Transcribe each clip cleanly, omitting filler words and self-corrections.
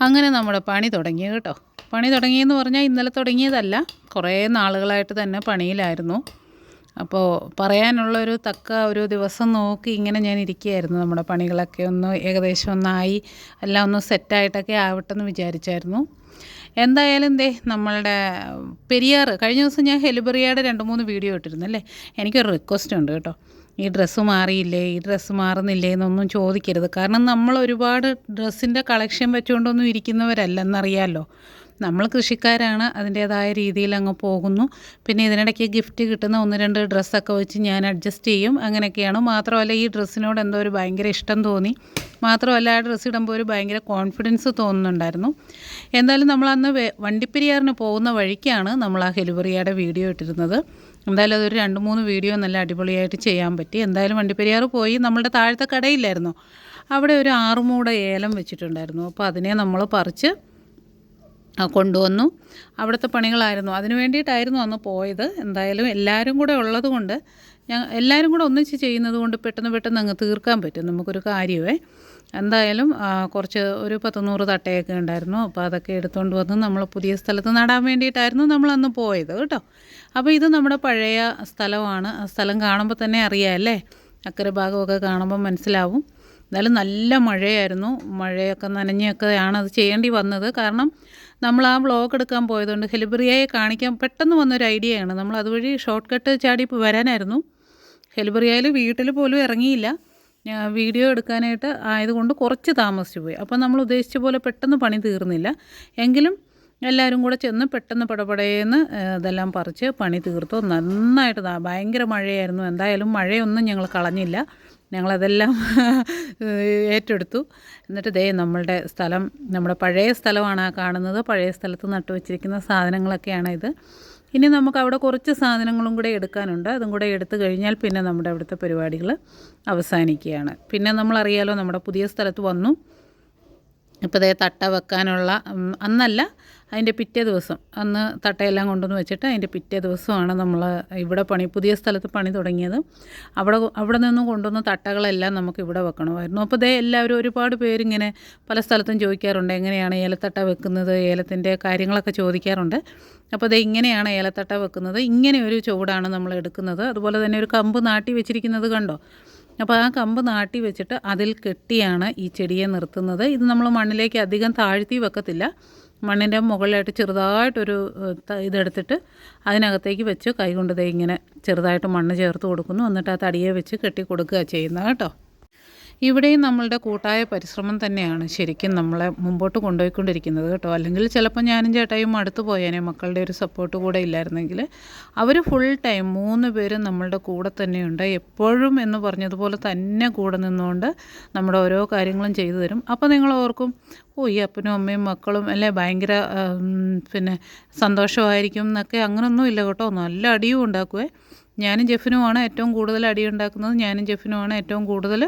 അങ്ങനെ നമ്മുടെ പണി തുടങ്ങി കേട്ടോ. പണി തുടങ്ങിയെന്ന് പറഞ്ഞാൽ ഇന്നലെ തുടങ്ങിയതല്ല, കുറേ നാളുകളായിട്ട് തന്നെ പണിയിലായിരുന്നു. അപ്പോൾ പറയാനുള്ളൊരു തക്ക ഒരു ദിവസം നോക്കി ഇങ്ങനെ ഞാൻ ഇരിക്കുകയായിരുന്നു. നമ്മുടെ പണികളൊക്കെ ഒന്ന് ഏകദേശം ഒന്നായി എല്ലാം ഒന്ന് സെറ്റായിട്ടൊക്കെ ആവട്ടെന്ന് വിചാരിച്ചായിരുന്നു. എന്തായാലും നമ്മളുടെ പെരിയാർ കഴിഞ്ഞ ദിവസം ഞാൻ ഹെലിബറിയയുടെ 2-3 വീഡിയോ ഇട്ടിരുന്നല്ലേ. എനിക്കൊരു റിക്വസ്റ്റ് ഉണ്ട് കേട്ടോ. ഈ ഡ്രസ്സ് മാറിയില്ലേ, ഈ ഡ്രസ്സ് മാറുന്നില്ലേ എന്നൊന്നും ചോദിക്കരുത്. കാരണം നമ്മൾ ഒരുപാട് ഡ്രസ്സിൻ്റെ കളക്ഷൻ വെച്ചുകൊണ്ടൊന്നും ഇരിക്കുന്നവരല്ലെന്നറിയാമല്ലോ. നമ്മൾ കൃഷിക്കാരാണ്, അതിൻ്റേതായ രീതിയിൽ അങ്ങ് പോകുന്നു. പിന്നെ ഇതിനിടയ്ക്ക് ഗിഫ്റ്റ് കിട്ടുന്ന 1-2 ഡ്രസ്സൊക്കെ വെച്ച് ഞാൻ അഡ്ജസ്റ്റ് ചെയ്യും, അങ്ങനെയൊക്കെയാണ്. മാത്രമല്ല ഈ ഡ്രസ്സിനോട് എന്തോ ഒരു ഭയങ്കര ഇഷ്ടം തോന്നി. മാത്രമല്ല ആ ഡ്രസ്സ് ഇടുമ്പോൾ ഒരു ഭയങ്കര കോൺഫിഡൻസ് തോന്നുന്നുണ്ടായിരുന്നു. എന്തായാലും നമ്മളന്ന് വണ്ടിപ്പെരിയാറിന് പോകുന്ന വഴിക്കാണ് നമ്മൾ ആ ഹെലിബറിയയുടെ വീഡിയോ ഇട്ടിരുന്നത്. എന്തായാലും അതൊരു 2-3 വീഡിയോ നല്ല അടിപൊളിയായിട്ട് ചെയ്യാൻ പറ്റി. എന്തായാലും വണ്ടിപ്പെരിയാർ പോയി നമ്മളുടെ താഴത്തെ കടയില്ലായിരുന്നോ, അവിടെ ഒരു 6 മൂട ഏലം വെച്ചിട്ടുണ്ടായിരുന്നു. അപ്പോൾ അതിനെ നമ്മൾ പറിച്ച് കൊണ്ടുവന്നു. അവിടുത്തെ പണികളായിരുന്നു, അതിന് വേണ്ടിയിട്ടായിരുന്നു അന്ന് പോയത്. എന്തായാലും എല്ലാവരും കൂടെ ഉള്ളത് കൊണ്ട് എല്ലാവരും കൂടെ ഒന്നിച്ച് ചെയ്യുന്നത് കൊണ്ട് പെട്ടെന്ന് അങ്ങ് തീർക്കാൻ പറ്റും നമുക്കൊരു കാര്യമേ. എന്തായാലും കുറച്ച് ഒരു 10-100 തട്ടയൊക്കെ ഉണ്ടായിരുന്നു. അപ്പോൾ അതൊക്കെ എടുത്തുകൊണ്ട് വന്ന് നമ്മൾ പുതിയ സ്ഥലത്ത് നടാൻ വേണ്ടിയിട്ടായിരുന്നു നമ്മളന്ന് പോയത് കേട്ടോ. അപ്പോൾ ഇത് നമ്മുടെ പഴയ സ്ഥലമാണ്. ആ സ്ഥലം കാണുമ്പോൾ തന്നെ അറിയാമല്ലേ, അക്കരെ ഭാഗമൊക്കെ കാണുമ്പോൾ മനസ്സിലാവും. എന്തായാലും നല്ല മഴയായിരുന്നു. മഴയൊക്കെ നനഞ്ഞൊക്കെയാണ് അത് ചെയ്യേണ്ടി വന്നത്. കാരണം നമ്മൾ ആ വ്ളോഗ് എടുക്കാൻ പോയതുകൊണ്ട് ഹെലിബറിയയെ കാണിക്കാൻ പെട്ടെന്ന് വന്നൊരു ഐഡിയയാണ്. നമ്മൾ അതുവഴി ഷോർട്ട് കട്ട് ചാടി വരാനായിരുന്നു. ഹെലിബറിയയിൽ വീട്ടിൽ പോലും ഇറങ്ങിയില്ല, വീഡിയോ എടുക്കാനായിട്ട് ആയതുകൊണ്ട് കുറച്ച് താമസിച്ചു പോയി. അപ്പോൾ നമ്മൾ ഉദ്ദേശിച്ച പോലെ പെട്ടെന്ന് പണി തീർന്നില്ല. എങ്കിലും എല്ലാവരും കൂടെ ചെന്ന് പെട്ടെന്ന് പടപടയെന്ന് ഇതെല്ലാം പറിച്ച് പണി തീർത്തു. നന്നായിട്ട് ഭയങ്കര മഴയായിരുന്നു. എന്തായാലും മഴയൊന്നും ഞങ്ങൾ കളഞ്ഞില്ല, ഞങ്ങളതെല്ലാം ഏറ്റെടുത്തു. എന്നിട്ട് നമ്മളുടെ സ്ഥലം, നമ്മുടെ പഴയ സ്ഥലമാണ് ആ കാണുന്നത്. പഴയ സ്ഥലത്ത് നട്ടു വച്ചിരിക്കുന്ന സാധനങ്ങളൊക്കെയാണ് ഇത്. ഇനി നമുക്ക് അവിടെ കുറച്ച് സാധനങ്ങളും കൂടെ എടുക്കാനുണ്ട്. അതും കൂടെ എടുത്തു കഴിഞ്ഞാൽ പിന്നെ നമ്മുടെ അവിടുത്തെ പരിപാടികൾ അവസാനിക്കുകയാണ്. പിന്നെ നമ്മളറിയാലോ, നമ്മുടെ പുതിയ സ്ഥലത്ത് വന്നു. ഇപ്പോൾ തട്ട വെക്കാനുള്ള അന്നല്ല, അതിൻ്റെ പിറ്റേ ദിവസം, അന്ന് തട്ടയെല്ലാം കൊണ്ടുവന്ന് വെച്ചിട്ട് അതിൻ്റെ പിറ്റേ ദിവസമാണ് നമ്മൾ ഇവിടെ പുതിയ സ്ഥലത്ത് പണി തുടങ്ങിയത്. അവിടെ നിന്നും കൊണ്ടുവന്ന തട്ടകളെല്ലാം നമുക്ക് ഇവിടെ വെക്കണമായിരുന്നു. അപ്പോൾ എല്ലാവരും ഒരുപാട് പേരിങ്ങനെ പല സ്ഥലത്തും ചോദിക്കാറുണ്ട്, എങ്ങനെയാണ് ഏലത്തട്ട വെക്കുന്നത്, ഏലത്തിൻ്റെ കാര്യങ്ങളൊക്കെ ചോദിക്കാറുണ്ട്. അപ്പോൾ ഇങ്ങനെയാണ് ഏലത്തട്ട വെക്കുന്നത്. ഇങ്ങനെ ഒരു ചുവടാണ് നമ്മൾ എടുക്കുന്നത്. അതുപോലെ തന്നെ ഒരു കമ്പ് നാട്ടി വെച്ചിരിക്കുന്നത് കണ്ടോ. അപ്പോൾ ആ കമ്പ് നാട്ടി വെച്ചിട്ട് അതിൽ കെട്ടിയാണ് ഈ ചെടിയെ നിർത്തുന്നത്. ഇത് നമ്മൾ മണ്ണിലേക്ക് അധികം താഴ്ത്തി വെക്കത്തില്ല. മണ്ണിൻ്റെ മുകളിലായിട്ട് ചെറുതായിട്ടൊരു ഇതെടുത്തിട്ട് അതിനകത്തേക്ക് വെച്ച് കൈകൊണ്ട് ഇങ്ങനെ ചെറുതായിട്ട് മണ്ണ് ചേർത്ത് കൊടുക്കുന്നു. എന്നിട്ട് ആ തടിയെ വെച്ച് കെട്ടി കൊടുക്കുക ചെയ്യുന്നത് കേട്ടോ. ഇവിടെയും നമ്മളുടെ കൂട്ടായ പരിശ്രമം തന്നെയാണ് ശരിക്കും നമ്മളെ മുമ്പോട്ട് കൊണ്ടുപോയിക്കൊണ്ടിരിക്കുന്നത് കേട്ടോ. അല്ലെങ്കിൽ ചിലപ്പോൾ ഞാനും ചേട്ടായും അടുത്ത് പോയേനെ, മക്കളുടെ ഒരു സപ്പോർട്ട് കൂടെ ഇല്ലായിരുന്നെങ്കിൽ. അവർ ഫുൾ ടൈം 3 പേരും നമ്മളുടെ കൂടെ തന്നെയുണ്ട് എപ്പോഴും എന്ന് പറഞ്ഞതുപോലെ തന്നെ കൂടെ നിന്നുകൊണ്ട് നമ്മുടെ ഓരോ കാര്യങ്ങളും ചെയ്തു തരും. അപ്പോൾ നിങ്ങൾ ഓർക്കും, ഈ അപ്പനും അമ്മയും മക്കളും അല്ലേ ഭയങ്കര പിന്നെ സന്തോഷമായിരിക്കും എന്നൊക്കെ. അങ്ങനൊന്നും ഇല്ല കേട്ടോ. നല്ല അടിയും ഉണ്ടാക്കുവേ. ഞാനും ജെഫിനുമാണ് ഏറ്റവും കൂടുതൽ അടി ഉണ്ടാക്കുന്നത്. ഞാനും ജെഫിനുമാണ് ഏറ്റവും കൂടുതൽ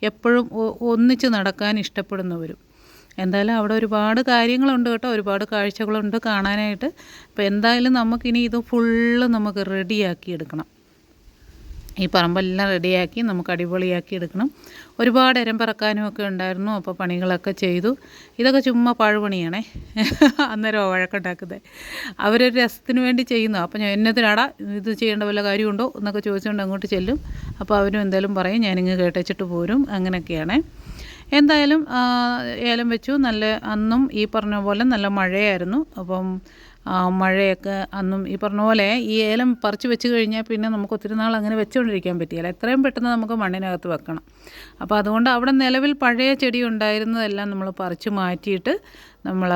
എപ്പോഴും ഒന്നിച്ച് നടക്കാൻ ഇഷ്ടപ്പെടുന്നവരും. എന്തായാലും അവിടെ ഒരുപാട് കാര്യങ്ങളുണ്ട് കേട്ടോ, ഒരുപാട് കാഴ്ചകളുണ്ട് കാണാനായിട്ട്. അപ്പോൾ എന്തായാലും നമുക്കിനി ഇത് ഫുള്ള് നമുക്ക് റെഡിയാക്കി എടുക്കണം. ഈ പറമ്പെല്ലാം റെഡിയാക്കി നമുക്ക് അടിപൊളിയാക്കി എടുക്കണം. ഒരുപാട് ഇരം പറക്കാനും ഒക്കെ ഉണ്ടായിരുന്നു. അപ്പോൾ പണികളൊക്കെ ചെയ്തു. ഇതൊക്കെ ചുമ്മാ പാഴുപണിയാണേ, അന്നേരം വഴക്കുണ്ടാക്കുന്നത്. അവരൊരു രസത്തിന് വേണ്ടി ചെയ്യുന്നു. അപ്പോൾ ഞാൻ എന്നതിനാടാ ഇത് ചെയ്യേണ്ട വല്ല കാര്യമുണ്ടോ എന്നൊക്കെ ചോദിച്ചുകൊണ്ട് അങ്ങോട്ട് ചെല്ലും. അപ്പോൾ അവരും എന്തായാലും പറയും, ഞാനിങ്ങ് കേട്ടേച്ചിട്ട് പോരും. അങ്ങനെയൊക്കെയാണ്. എന്തായാലും ഏലം വെച്ചു. അന്നും ഈ പറഞ്ഞ പോലെ നല്ല മഴയായിരുന്നു. അപ്പം മഴയൊക്കെ അന്നും ഈ പറഞ്ഞ പോലെ ഈ ഏലം പറിച്ച് വെച്ച് കഴിഞ്ഞാൽ പിന്നെ നമുക്ക് ഒത്തിരി നാൾ അങ്ങനെ വെച്ചുകൊണ്ടിരിക്കാൻ പറ്റിയില്ല. എത്രയും പെട്ടെന്ന് നമുക്ക് മണ്ണിനകത്ത് വെക്കണം. അപ്പോൾ അതുകൊണ്ട് അവിടെ നിലവിൽ പഴയ ചെടി ഉണ്ടായിരുന്നതെല്ലാം നമ്മൾ പറിച്ച് മാറ്റിയിട്ട് നമ്മൾ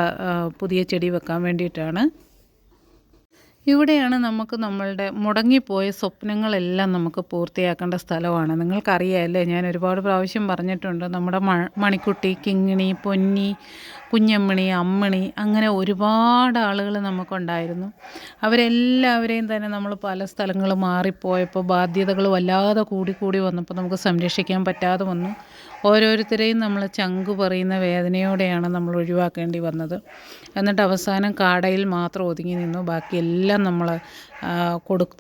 പുതിയ ചെടി വെക്കാൻ വേണ്ടിയിട്ടാണ്. ഇവിടെയാണ് നമുക്ക് നമ്മളുടെ മുടങ്ങിപ്പോയ സ്വപ്നങ്ങളെല്ലാം നമുക്ക് പൂർത്തിയാക്കേണ്ട സ്ഥലമാണ്. നിങ്ങൾക്കറിയാമല്ലേ, ഞാൻ ഒരുപാട് പ്രാവശ്യം പറഞ്ഞിട്ടുണ്ട്. നമ്മുടെ മണിക്കുട്ടി, കിങ്ങിണി, പൊന്നി, കുഞ്ഞമ്മണി, അമ്മണി, അങ്ങനെ ഒരുപാട് ആളുകൾ നമുക്കുണ്ടായിരുന്നു. അവരെല്ലാവരെയും തന്നെ നമ്മൾ പല സ്ഥലങ്ങൾ മാറിപ്പോയപ്പോൾ ബാധ്യതകൾ വല്ലാതെ കൂടി വന്നപ്പോൾ നമുക്ക് സംരക്ഷിക്കാൻ പറ്റാതെ വന്നു. ഓരോരുത്തരെയും നമ്മൾ ചങ്ക് പറയുന്ന വേദനയോടെയാണ് നമ്മൾ ഒഴിവാക്കേണ്ടി വന്നത്. എന്നിട്ട് അവസാനം കാടയിൽ മാത്രം ഒതുങ്ങി നിന്നു. ബാക്കിയെല്ലാം നമ്മൾ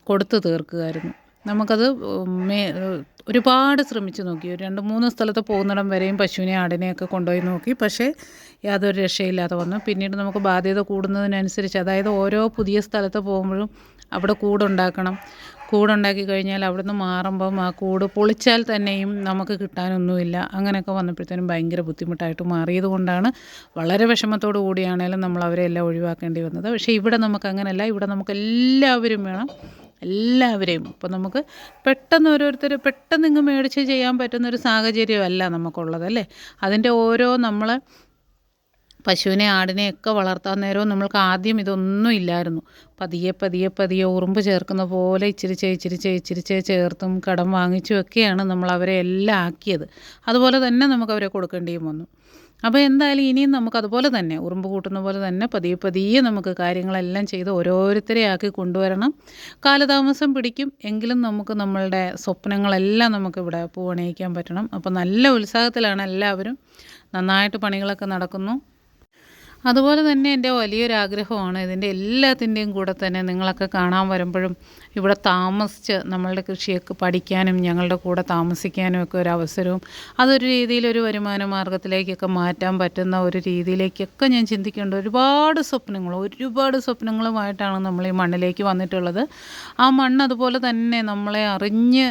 കൊടുത്തു തീർക്കുമായിരുന്നു. നമുക്കത് ഒരുപാട് ശ്രമിച്ചു നോക്കി. ഒരു 2-3 സ്ഥലത്ത് പോകുന്നിടം വരെയും പശുവിനെ ആടിനെയൊക്കെ കൊണ്ടുപോയി നോക്കി. പക്ഷേ യാതൊരു രക്ഷയില്ലാതെ വന്നു. പിന്നീട് നമുക്ക് ബാധ്യത കൂടുന്നതിനനുസരിച്ച്, അതായത് ഓരോ പുതിയ സ്ഥലത്ത് പോകുമ്പോഴും അവിടെ കൂടുണ്ടാക്കണം. കൂടുണ്ടാക്കി കഴിഞ്ഞാൽ അവിടുന്ന് മാറുമ്പം ആ കൂട് പൊളിച്ചാൽ തന്നെയും നമുക്ക് കിട്ടാനൊന്നുമില്ല. അങ്ങനെയൊക്കെ വന്നപ്പോഴത്തേനും ഭയങ്കര ബുദ്ധിമുട്ടായിട്ട് മാറിയത് കൊണ്ടാണ് വളരെ വിഷമത്തോടു കൂടിയാണേലും നമ്മൾ അവരെ എല്ലാം ഒഴിവാക്കേണ്ടി വന്നത്. പക്ഷേ ഇവിടെ നമുക്ക് അങ്ങനെയല്ല. ഇവിടെ നമുക്ക് എല്ലാവരും വേണം, എല്ലാവരെയും. ഇപ്പോൾ നമുക്ക് പെട്ടെന്ന് ഓരോരുത്തർ പെട്ടെന്ന് ഇങ്ങ് മേടിച്ച് ചെയ്യാൻ പറ്റുന്നൊരു സാഹചര്യമല്ല നമുക്കുള്ളത്, അല്ലേ? അതിൻ്റെ ഓരോ നമ്മൾ പശുവിനെ ആടിനെയൊക്കെ വളർത്താൻ നേരവും നമ്മൾക്ക് ആദ്യം ഇതൊന്നും ഇല്ലായിരുന്നു. പതിയെ പതിയെ പതിയെ ഉറുമ്പ് ചേർക്കുന്ന പോലെ ഇച്ചിരിച്ചേ ചേർത്തും കടം വാങ്ങിച്ചും ഒക്കെയാണ് നമ്മൾ അവരെ എല്ലാം ആക്കിയത്. അതുപോലെ തന്നെ നമുക്ക് അവരെ കൊടുക്കേണ്ടിയും വന്നു. അപ്പോൾ എന്തായാലും ഇനിയും നമുക്ക് അതുപോലെ തന്നെ ഉറുമ്പ് കൂട്ടുന്ന പോലെ തന്നെ പതിയെ പതിയെ നമുക്ക് കാര്യങ്ങളെല്ലാം ചെയ്ത് ഓരോരുത്തരെ ആക്കി കൊണ്ടുവരണം. കാലതാമസം പിടിക്കും, എങ്കിലും നമുക്ക് നമ്മളുടെ സ്വപ്നങ്ങളെല്ലാം നമുക്കിവിടെ പൂവണിയിക്കാൻ പറ്റണം. അപ്പോൾ നല്ല ഉത്സാഹത്തിലാണ് എല്ലാവരും. നന്നായിട്ട് പണികളൊക്കെ നടക്കുന്നു. അതുപോലെ തന്നെ എൻ്റെ വലിയൊരാഗ്രഹമാണ് ഇതിൻ്റെ എല്ലാത്തിൻ്റെയും കൂടെ തന്നെ നിങ്ങളൊക്കെ കാണാൻ വരുമ്പോഴും ഇവിടെ താമസിച്ച് നമ്മളുടെ കൃഷിയൊക്കെ പഠിക്കാനും ഞങ്ങളുടെ കൂടെ താമസിക്കാനും ഒക്കെ ഒരു അവസരവും അതൊരു രീതിയിലൊരു വരുമാന മാർഗ്ഗത്തിലേക്കൊക്കെ മാറ്റാൻ പറ്റുന്ന ഒരു രീതിയിലേക്കൊക്കെ ഞാൻ ചിന്തിക്കേണ്ട ഒരുപാട് സ്വപ്നങ്ങളുമായിട്ടാണ് നമ്മൾ ഈ മണ്ണിലേക്ക് വന്നിട്ടുള്ളത്. ആ മണ്ണ് അതുപോലെ തന്നെ നമ്മളെ അറിഞ്ഞ്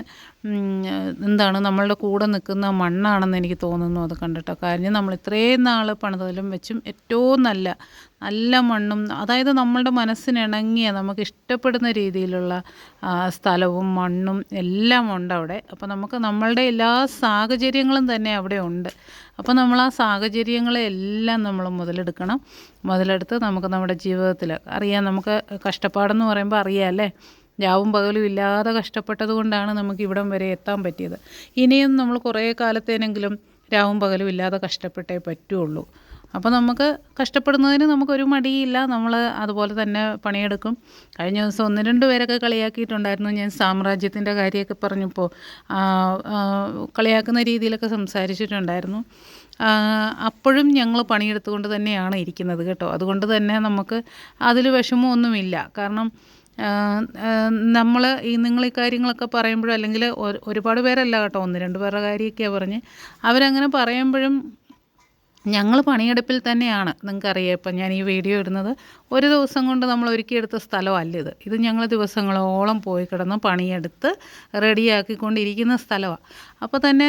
നമ്മളുടെ കൂടെ നിൽക്കുന്ന മണ്ണാണെന്ന് എനിക്ക് തോന്നുന്നു അത് കണ്ടിട്ടോ. കാര്യം നമ്മൾ ഇത്രയും നാൾ പണിതലും വെച്ചും ഏറ്റവും നല്ല മണ്ണും, അതായത് നമ്മളുടെ മനസ്സിനിണങ്ങിയ നമുക്ക് ഇഷ്ടപ്പെടുന്ന രീതിയിലുള്ള സ്ഥലവും മണ്ണും എല്ലാം ഉണ്ട് അവിടെ. അപ്പോൾ നമുക്ക് നമ്മളുടെ എല്ലാ സാഹചര്യങ്ങളും തന്നെ അവിടെ ഉണ്ട്. അപ്പോൾ നമ്മൾ ആ സാഹചര്യങ്ങളെല്ലാം നമ്മൾ മുതലെടുത്ത് നമുക്ക് നമ്മുടെ ജീവിതത്തിൽ അറിയാം. നമുക്ക് കഷ്ടപ്പാടെന്ന് പറയുമ്പോൾ അറിയാം, അല്ലേ? രാവും പകലും ഇല്ലാതെ കഷ്ടപ്പെട്ടത് കൊണ്ടാണ് നമുക്ക് ഇവിടം വരെ എത്താൻ പറ്റിയത്. ഇനിയും നമ്മൾ കുറേ കാലത്തേനെങ്കിലും രാവും പകലും ഇല്ലാതെ കഷ്ടപ്പെട്ടേ പറ്റുള്ളൂ. അപ്പോൾ നമുക്ക് കഷ്ടപ്പെടുന്നതിന് നമുക്കൊരു മടിയില്ല. നമ്മൾ അതുപോലെ തന്നെ പണിയെടുക്കും. കഴിഞ്ഞ ദിവസം 1-2 പേരൊക്കെ കളിയാക്കിയിട്ടുണ്ടായിരുന്നു. ഞാൻ സാമ്രാജ്യത്തിൻ്റെ കാര്യമൊക്കെ പറഞ്ഞപ്പോൾ കളിയാക്കുന്ന രീതിയിലൊക്കെ സംസാരിച്ചിട്ടുണ്ടായിരുന്നു. അപ്പോഴും ഞങ്ങൾ പണിയെടുത്തുകൊണ്ട് തന്നെയാണ് ഇരിക്കുന്നത് കേട്ടോ. അതുകൊണ്ട് തന്നെ നമുക്ക് അതിൽ വിഷമമൊന്നുമില്ല. കാരണം നിങ്ങൾ ഈ കാര്യങ്ങളൊക്കെ പറയുമ്പോഴും, അല്ലെങ്കിൽ ഒരുപാട് പേരല്ല കേട്ടോ, 1-2 പേരുടെ കാര്യമൊക്കെയാണ് പറഞ്ഞ് അവരങ്ങനെ പറയുമ്പോഴും ഞങ്ങൾ പണിയെടുപ്പിൽ തന്നെയാണ്. നിങ്ങൾക്കറിയാം, ഇപ്പം ഞാൻ ഈ വീഡിയോ ഇടുന്നത് ഒരു ദിവസം കൊണ്ട് നമ്മൾ ഒരുക്കിയെടുത്ത സ്ഥലമല്ല ഇത് ഞങ്ങൾ ദിവസങ്ങളോളം പോയി കിടന്ന് പണിയെടുത്ത് റെഡിയാക്കിക്കൊണ്ടിരിക്കുന്ന സ്ഥലമാണ്. അപ്പോൾ തന്നെ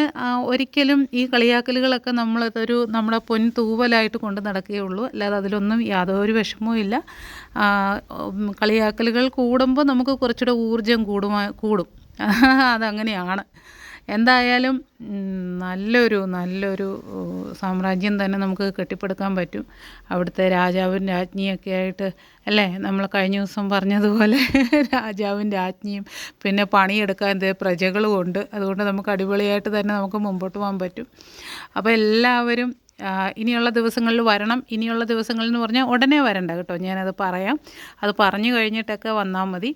ഒരിക്കലും ഈ കളിയാക്കലുകളൊക്കെ നമ്മുടെ തൂവലായിട്ട് കൊണ്ട് നടക്കുകയുള്ളൂ. അല്ലാതെ അതിലൊന്നും യാതൊരു വിഷമവും ഇല്ല. കളിയാക്കലുകൾ കൂടുമ്പോൾ നമുക്ക് കുറച്ചുകൂടെ ഊർജ്ജം കൂടും. അതങ്ങനെയാണ്. എന്തായാലും നല്ലൊരു സാമ്രാജ്യം തന്നെ നമുക്ക് കെട്ടിപ്പടുക്കാൻ പറ്റും. അവിടുത്തെ രാജാവും രാജ്ഞിയൊക്കെ ആയിട്ട്, അല്ലേ? നമ്മൾ കഴിഞ്ഞ ദിവസം പറഞ്ഞതുപോലെ രാജാവും രാജ്ഞിയും പിന്നെ പണിയെടുക്കാൻ പ്രജകളും ഉണ്ട്. അതുകൊണ്ട് നമുക്ക് അടിപൊളിയായിട്ട് തന്നെ നമുക്ക് മുമ്പോട്ട് പോകാൻ പറ്റും. അപ്പോൾ എല്ലാവരും ഇനിയുള്ള ദിവസങ്ങളിൽ വരണം. ഇനിയുള്ള ദിവസങ്ങളിൽ എന്ന് പറഞ്ഞാൽ ഉടനെ വരണ്ട കേട്ടോ, ഞാനത് പറയാം. അത് പറഞ്ഞു കഴിഞ്ഞിട്ടൊക്കെ വന്നാൽ മതി.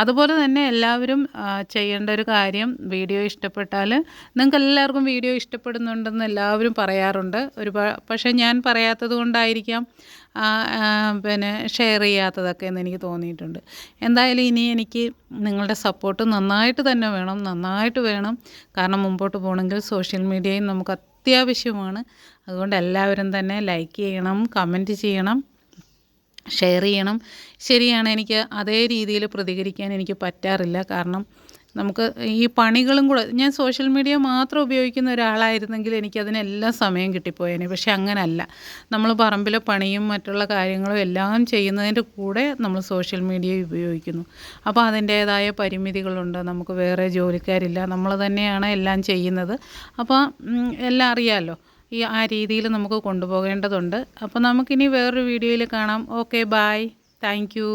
അതുപോലെ തന്നെ എല്ലാവരും ചെയ്യേണ്ട ഒരു കാര്യം, വീഡിയോ ഇഷ്ടപ്പെട്ടാൽ, നിങ്ങൾക്ക് എല്ലാവർക്കും വീഡിയോ ഇഷ്ടപ്പെടുന്നുണ്ടെന്ന് എല്ലാവരും പറയാറുണ്ട്. പക്ഷേ ഞാൻ പറയാത്തത് കൊണ്ടായിരിക്കാം ഷെയർ ചെയ്യാത്തതൊക്കെ എന്ന് എനിക്ക് തോന്നിയിട്ടുണ്ട്. എന്തായാലും ഇനി എനിക്ക് നിങ്ങളുടെ സപ്പോർട്ട് നന്നായിട്ട് തന്നെ വേണം. കാരണം മുമ്പോട്ട് പോകണമെങ്കിൽ സോഷ്യൽ മീഡിയയും നമുക്ക് അത്യാവശ്യമാണ്. അതുകൊണ്ട് എല്ലാവരും തന്നെ ലൈക്ക് ചെയ്യണം, കമൻറ്റ് ചെയ്യണം, ഷെയർ ചെയ്യണം. ശരിയാണ്, എനിക്ക് അതേ രീതിയിൽ പ്രതികരിക്കാൻ എനിക്ക് പറ്റാറില്ല. കാരണം നമുക്ക് ഈ പണികളും കൂടെ, ഞാൻ സോഷ്യൽ മീഡിയ മാത്രം ഉപയോഗിക്കുന്ന ഒരാളായിരുന്നെങ്കിൽ എനിക്കതിനെല്ലാം സമയം കിട്ടിപ്പോയേനെ. പക്ഷെ അങ്ങനല്ല. നമ്മൾ പറമ്പിലെ പണിയും മറ്റുള്ള കാര്യങ്ങളും എല്ലാം ചെയ്യുന്നതിൻ്റെ കൂടെ നമ്മൾ സോഷ്യൽ മീഡിയ ഉപയോഗിക്കുന്നു. അപ്പോൾ അതിൻ്റേതായ പരിമിതികളുണ്ട്. നമുക്ക് വേറെ ജോലിക്കാരില്ല, നമ്മൾ തന്നെയാണ് എല്ലാം ചെയ്യുന്നത്. അപ്പോൾ എല്ലാം അറിയാമല്ലോ. ആ രീതിയിൽ നമുക്ക് കൊണ്ടുപോകേണ്ടതുണ്ട്. അപ്പോൾ നമുക്കിനി വേറൊരു വീഡിയോയിൽ കാണാം. Okay, bye, thank U.